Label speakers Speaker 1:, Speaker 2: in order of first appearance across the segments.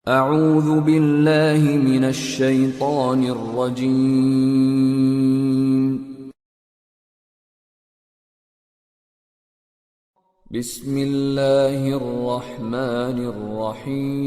Speaker 1: أعوذ بالله من الشيطان الرجيم. بسم الله الرحمن الرحيم.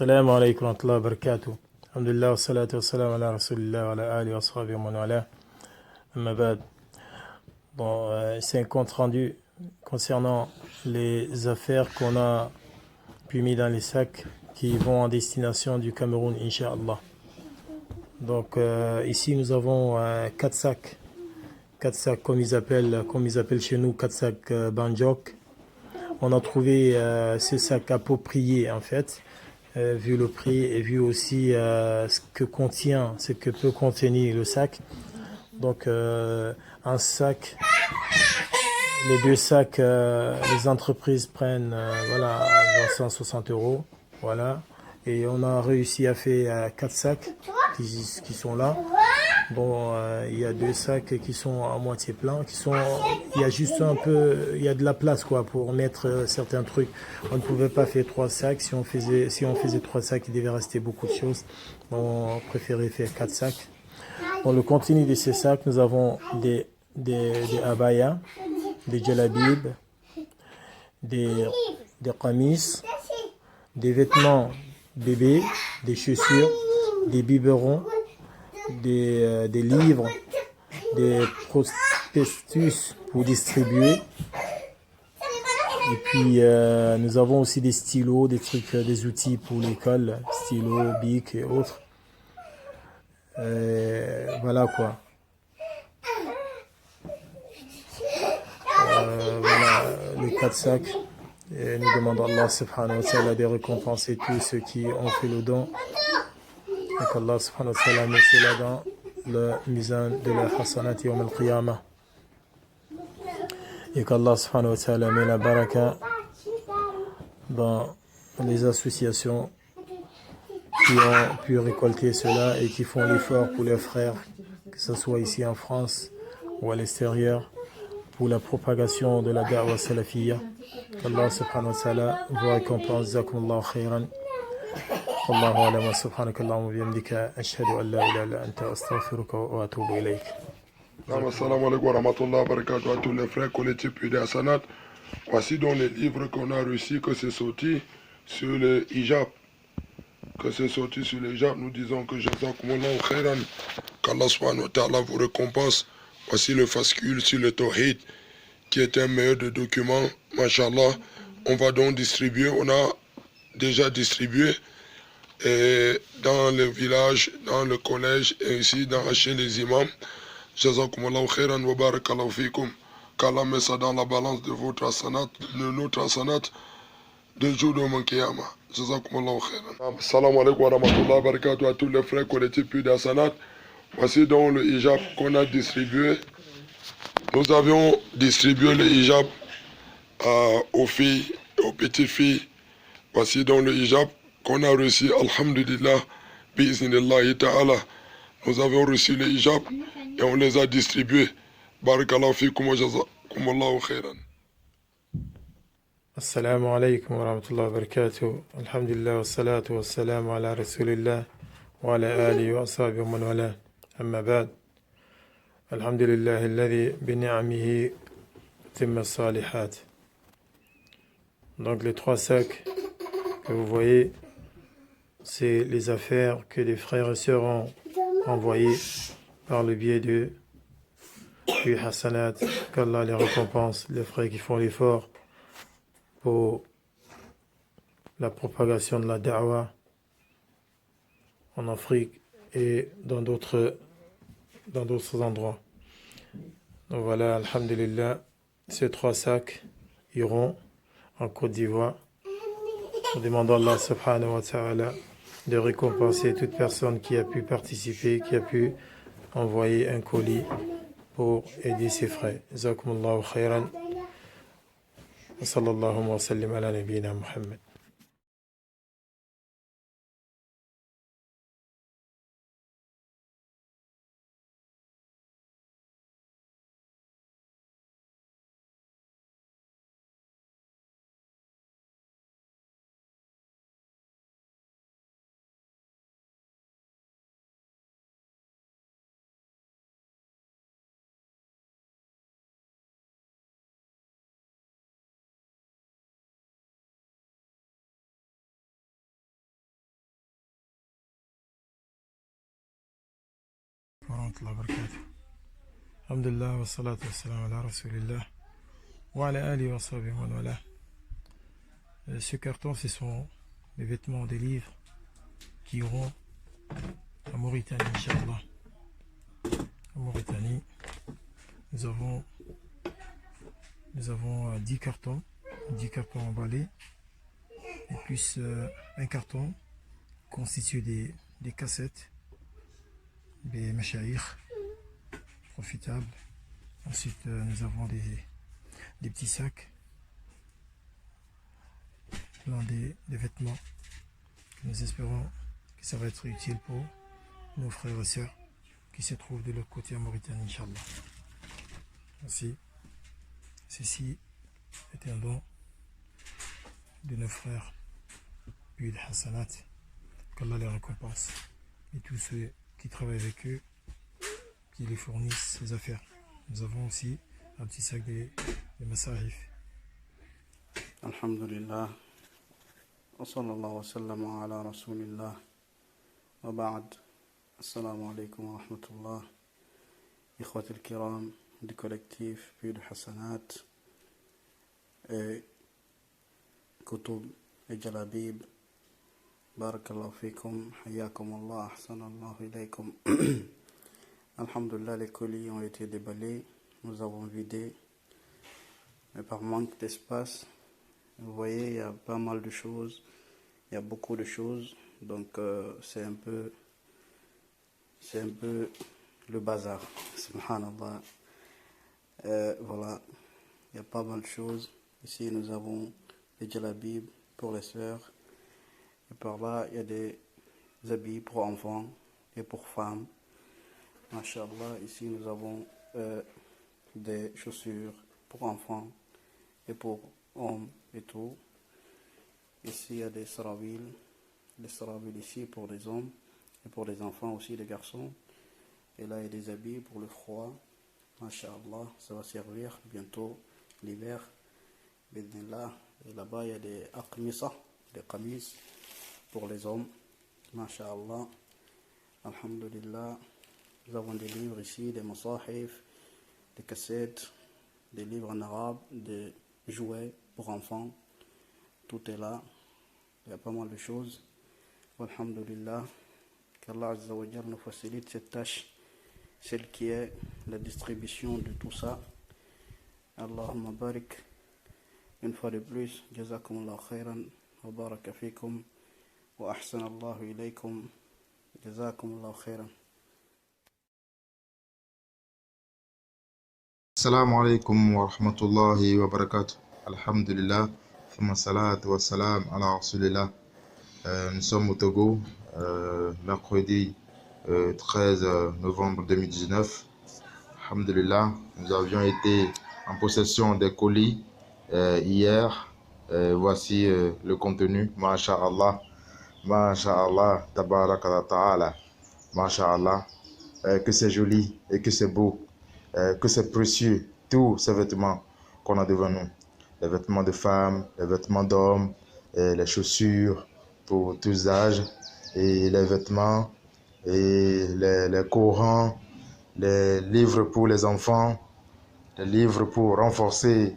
Speaker 2: السلام عليكم ورحمة الله وبركاته. الحمد لله والصلاة والسلام على رسول الله وعلى آله وصحبه ومن والاه. Amma ba'd. Bon, c'est un compte rendu concernant les affaires qu'on a pu mis dans les sacs qui vont en destination du Cameroun, Inch'Allah. Donc ici nous avons 4 sacs. 4 sacs comme ils appellent chez nous, 4 sacs Banjok. On a trouvé ces sacs appropriés en fait. Vu le prix et vu aussi ce que peut contenir le sac. Donc un sac, les deux sacs, les entreprises prennent voilà 160 €, voilà. Et on a réussi à faire 4 sacs qui sont là. Bon, il y a 2 sacs qui sont à moitié pleins, il y a juste un peu, il y a de la place quoi pour mettre certains trucs. On ne pouvait pas faire 3 sacs. Si on faisait 3 sacs, il devait rester beaucoup de choses. On préférait faire 4 sacs. Dans le contenu de ces sacs, nous avons des abayas, des djellabibs, des qamis, des vêtements bébés, des chaussures, des biberons, des livres, des prospectus pour distribuer. Et puis nous avons aussi des stylos, des trucs, des outils pour l'école, stylos, bics et autres. Voilà quoi. Voilà les 4 sacs. Et nous demandons à Allah subhanahu wa ta'ala de récompenser tous ceux qui ont fait le don. Et qu'Allah subhanahu wa ta'ala met cela dans le mizan de la hasanat yawm al-qiyamah. Et qu'Allah subhanahu wa ta'ala met la baraka dans les associations qui ont pu récolter cela et qui font l'effort pour leurs frères, que ce soit ici en France ou à l'extérieur, pour la propagation de la da'wa salafiyya. Qu'Allah subhanahu wa ta'ala vous récompense. Jazakumullahu khairan. Wallahu a'lam wa subhanaka Allahumma wa bihamdika ashhadu an la ilaha illa anta astaghfiruka wa atubu ilayk.
Speaker 3: Assalamu alaikum wa rahmatullahi wa barakatuh à tous les frères collectifs Pudé Hassanat. Voici donc les livres qu'on a reçus, que c'est sorti sur le hijab. Nous disons que Jazakumullahu khairan, qu'Allah subhanahu wa ta'ala vous récompense. Voici le fascicule sur le Tawhid, qui est un meilleur de documents. Mashallah, on va donc distribuer, on a déjà distribué dans le village, dans le collège et ici chez les imams. Jazakumullahu khairan wa barakallahu fikum. Qu'Allah met ça dans la balance de votre asanat, de notre asanat, de jour de mon kiyama. Jazakumullahu khairan. Assalamu alaikum wa rahmatullahi wa barakatuh à tous les frères collectifs puis d'asanat. Voici donc le hijab qu'on a distribué. Nous avions distribué le hijab aux filles, aux petites filles. Voici donc le hijab qu'on a reçu, alhamdulillah, bi'iznillahi ta'ala. Nous avons reçu le hijab et on les a distribués. Barakallahu fikum wa jazakumullahu khairan.
Speaker 2: Assalamu alaikum wa rahmatullahi wa barakatuh. Alhamdulillah wa salatu wa salamu ala rasulillah wa ala alihi wa ashabihi wa man wala. Amma ba'd. Alhamdulillah alladhi bi ni'amihi timma salihat. Donc les 3 sacs que vous voyez, c'est les affaires que les frères et sœurs ont envoyées par le biais du Hassanat. Qu'Allah les récompense, les frères qui font l'effort pour la propagation de la da'wa en Afrique et dans d'autres endroits. Donc voilà, alhamdulillah, Ces 3 sacs iront en Côte d'Ivoire. Nous demandons à Allah subhanahu wa ta'ala de récompenser toute personne qui a pu participer, qui a pu envoyer un colis pour aider ses frères. Jazakumullahu khairan. Wa sallallahu wa sallim ala nabiyyina Muhammad. warahmatullahi wabarakatuh. Alhamdulillah wa salatu wa salam ala rasulillah wa ala alihi wa sahbihi wa wala. Ce carton, ce sont les vêtements des livres qui iront en Mauritanie, Inch'Allah. En Mauritanie, nous avons 10 cartons emballés, et plus un carton constitué des cassettes, des machaïr profitables. Ensuite, nous avons des petits sacs plein des vêtements que nous espérons que ça va être utile pour nos frères et sœurs qui se trouvent de l'autre côté en Mauritanie, Inch'Allah. Ainsi, ceci est un don de nos frères puis de Hassanat, qu'Allah les récompense, et tous ceux qui travaillent avec eux, qui les fournissent ces affaires. Nous avons aussi un petit sac de masahif.
Speaker 4: Alhamdulillah, wa sallallahu wa sallam ala rasulillah, wa ba'd. Assalamu alaikum wa rahmatullah. Ikhwat al-kiram du collectif puis de Hassanat et Kutub et Jalabib, barakallahu fikum, hayyakum Allah, ahsanallahu ilaykum. Alhamdulillah, les colis ont été déballés, nous avons vidé, mais par manque d'espace, vous voyez, il y a pas mal de choses, il y a beaucoup de choses, donc c'est un peu le bazar, subhanallah. Voilà, il y a pas mal de choses. Ici, nous avons des jalabib pour les sœurs, et par là, il y a des habits pour enfants et pour femmes. Masha'Allah, ici, nous avons des chaussures pour enfants et pour hommes et tout. Ici, il y a des saravils ici pour les hommes et pour les enfants aussi, les garçons. Et là, il y a des habits pour le froid. Masha'Allah, ça va servir bientôt l'hiver. Bidnillah. Et là-bas, il y a des aqmisa, des qamis pour les hommes. Masha'Allah. Alhamdulillah. Nous avons des livres ici, des masahif, des cassettes, des livres en arabe, des jouets pour enfants. Tout est là. Il y a pas mal de choses. Alhamdulillah. Qu'Allah Azza wa Jal nous facilite cette tâche, celle qui est la distribution de tout ça. Allahumma barik. Une fois de plus, jazakumullah khairan, wa baraka fikum, wa ahsanallahu ilaykum, jazakumullah khairan.
Speaker 5: Assalamu alaikum wa rahmatullahi wa barakatuh. Alhamdulillah. Thumma salatu wa salam ala rasulillah. Nous sommes au Togo, mercredi 13 novembre 2019. Alhamdulillah. Nous avions été en possession des colis hier. Voici le contenu. Masha'Allah. Masha'Allah. Tabaraka ta'ala. Masha'Allah. Que c'est joli et que c'est beau. Que c'est précieux, tous ces vêtements qu'on a devant nous. Les vêtements de femmes, les vêtements d'hommes, les chaussures pour tous âges, et les vêtements, et les Corans, les livres pour les enfants, les livres pour renforcer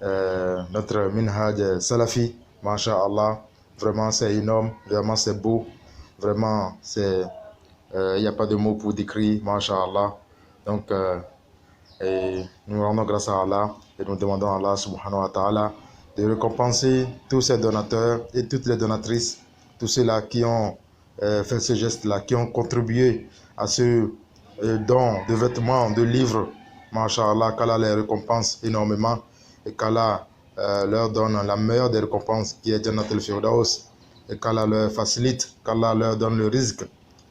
Speaker 5: notre minhaj salafi. Masha'Allah, vraiment c'est énorme, vraiment c'est beau, vraiment il n'y a pas de mots pour décrire, Masha'Allah. Donc, Et nous rendons grâce à Allah et nous demandons à Allah subhanahu wa ta'ala de récompenser tous ces donateurs et toutes les donatrices, tous ceux-là qui ont fait ce geste-là, qui ont contribué à ce don de vêtements, de livres. Masha'Allah, qu'Allah les récompense énormément et qu'Allah leur donne la meilleure des récompenses qui est Jannat al-Firdaus et qu'Allah leur facilite, qu'Allah leur donne le risque,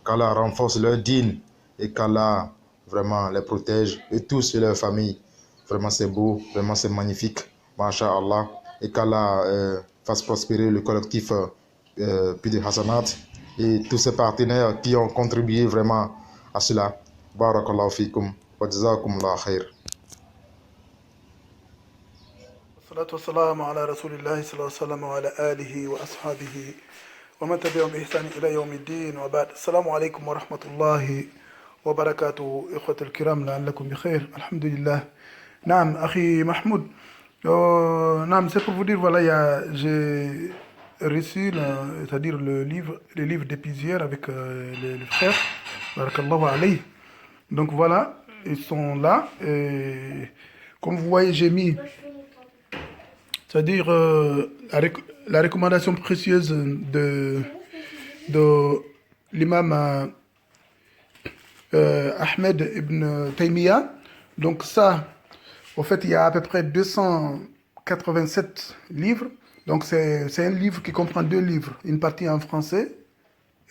Speaker 5: qu'Allah renforce leur dîne et qu'Allah vraiment les protège et tous et leurs familles. Vraiment c'est beau, vraiment c'est magnifique, Masha'Allah, et qu'Allah fasse prospérer le collectif Pidi Hassanat et tous ses partenaires qui ont contribué vraiment à cela. Barakallahu fikum wa jazakumullah khair.
Speaker 6: والصلاة والسلام على رسول الله صلى الله عليه وسلم وعلى آله وأصحابه ومن تبعهم بإحسان إلى يوم الدين وبعد. السلام عليكم ورحمة الله وبركاته إخوة الكرام لعلكم بخير الحمد لله. نعم أخي محمود. نعم c'est pour vous dire voilà j'ai reçu c'est-à-dire les livres d'épicière avec les frères barakallahu alayhi. Donc voilà ils sont là et comme vous voyez j'ai mis c'est-à-dire la recommandation précieuse de l'imam Ahmed ibn Taymiyyah. Donc ça, au fait, il y a à peu près 287 livres. Donc c'est un livre qui comprend deux livres, une partie en français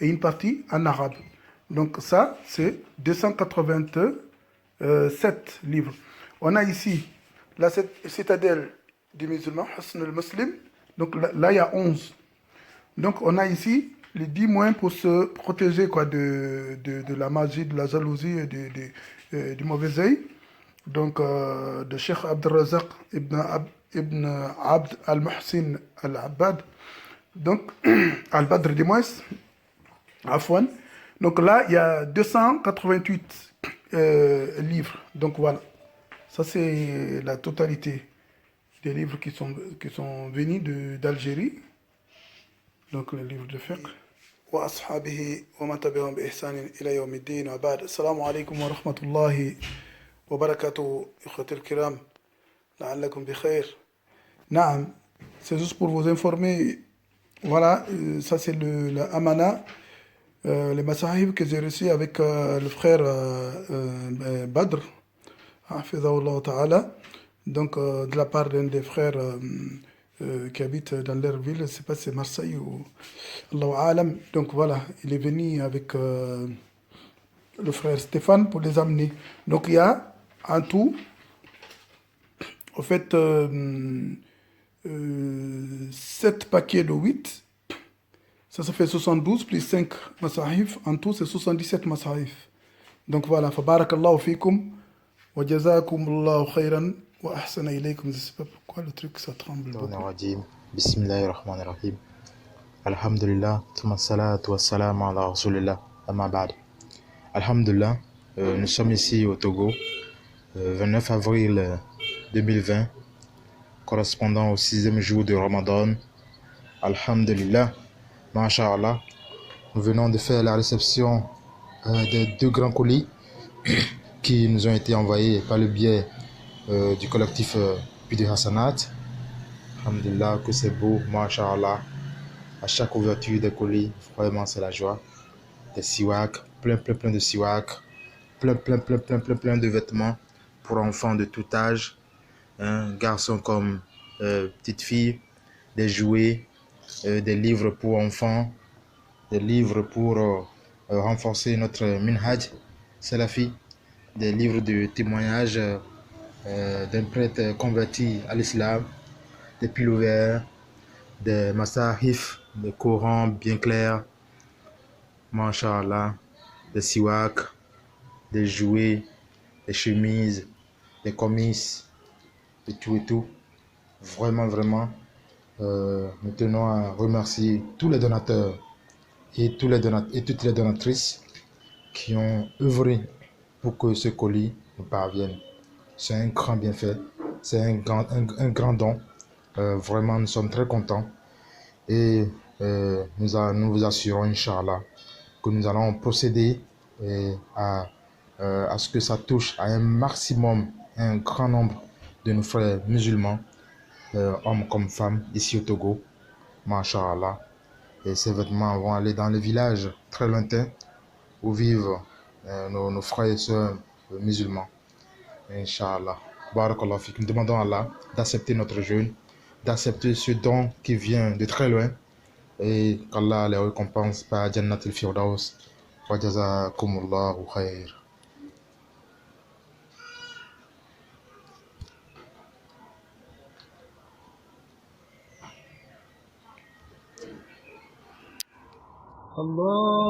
Speaker 6: et une partie en arabe. Donc ça, c'est 287 livres. On a ici la citadelle du musulman, Husn al-Muslim. Donc là, il y a 11. Donc on a ici les 10 moyens pour se protéger quoi, de la magie, de la jalousie et du mauvais œil. Donc de Cheikh Abdelrazak ibn Abd al-Muhsin al-Abbad. Donc al-Badr du moins, Afwan. Donc là, il y a 288 livres. Donc voilà, ça c'est la totalité des livres qui sont venus d'Algérie, donc le livre de fiqh. Wa ashabihi wa man tabi'ahum bi ihsanin ila yawmiddin wa ba'd. Assalamu alaykum wa rahmatullahi wa barakatuh, ikhwati al-kiram, la'allakum bi khair. Naam, c'est juste pour vous informer, voilà, ça c'est la amana, les masahib que j'ai reçus avec le frère Badr, hafidhahullah ta'ala. Donc, de la part d'un des frères qui habite dans leur ville, je ne sais pas si c'est Marseille ou Allahu Alam. Donc voilà, il est venu avec le frère Stéphane pour les amener. Donc il y a en tout, en fait, 7 paquets de 8. Ça fait 72 plus 5 masahif. En tout, c'est 77 masahif. Donc voilà, fabarakallahu fikum wa jazakumullahu khayran. وأحسن إليكم. Je sais pas pourquoi le truc ça tremble beaucoup.
Speaker 5: Bismillahirrahmanirrahim. Alhamdulillah, thumma salatu wa salam ala rasulillah, amma ba'd. Alhamdulillah, nous sommes ici au Togo, 29 avril 2020, correspondant au 6e jour de Ramadan. Alhamdulillah, masha'Allah, nous venons de faire la réception des 2 grands colis qui nous ont été envoyés par le biais du collectif Pidi Hassanat. Alhamdulillah, que c'est beau, masha'Allah. À chaque ouverture des colis, vraiment c'est la joie. Des siwaks, plein de siwaks, plein de vêtements pour enfants de tout âge, garçons comme petites filles, des jouets, des livres pour enfants, des livres pour renforcer notre minhaj salafi, des livres de témoignages d'un prêtre converti à l'islam, des piles verts, des masahif, des Corans bien clairs, masha'Allah, des siwaks, des jouets, des chemises, des commis, et tout. Vraiment, nous tenons à remercier tous les donateurs et toutes les donatrices qui ont œuvré pour que ce colis nous parvienne. C'est un grand bienfait, c'est un grand don. Vraiment, nous sommes très contents et nous vous assurons, Inch'Allah, que nous allons procéder à ce que ça touche à un maximum un grand nombre de nos frères musulmans, hommes comme femmes, ici au Togo, Masha'Allah. Et ces vêtements vont aller dans les villages très lointains où vivent nos frères et sœurs musulmans. Inch'Allah. Barakallah fik. Nous demandons à Allah d'accepter notre jeûne, d'accepter ce don qui vient de très loin et qu'Allah les récompense par Jannat al-Firdaus. Wa jazakumullahu khair.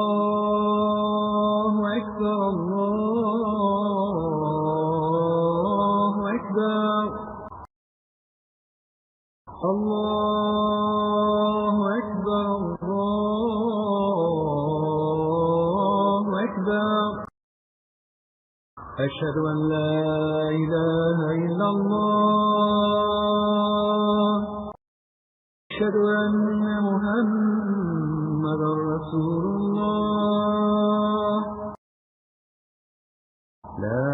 Speaker 7: الله أكبر الله أكبر الله أكبر الله أكبر أشهد أن لا إله إلا الله أشهد أن محمدا رسول الله لا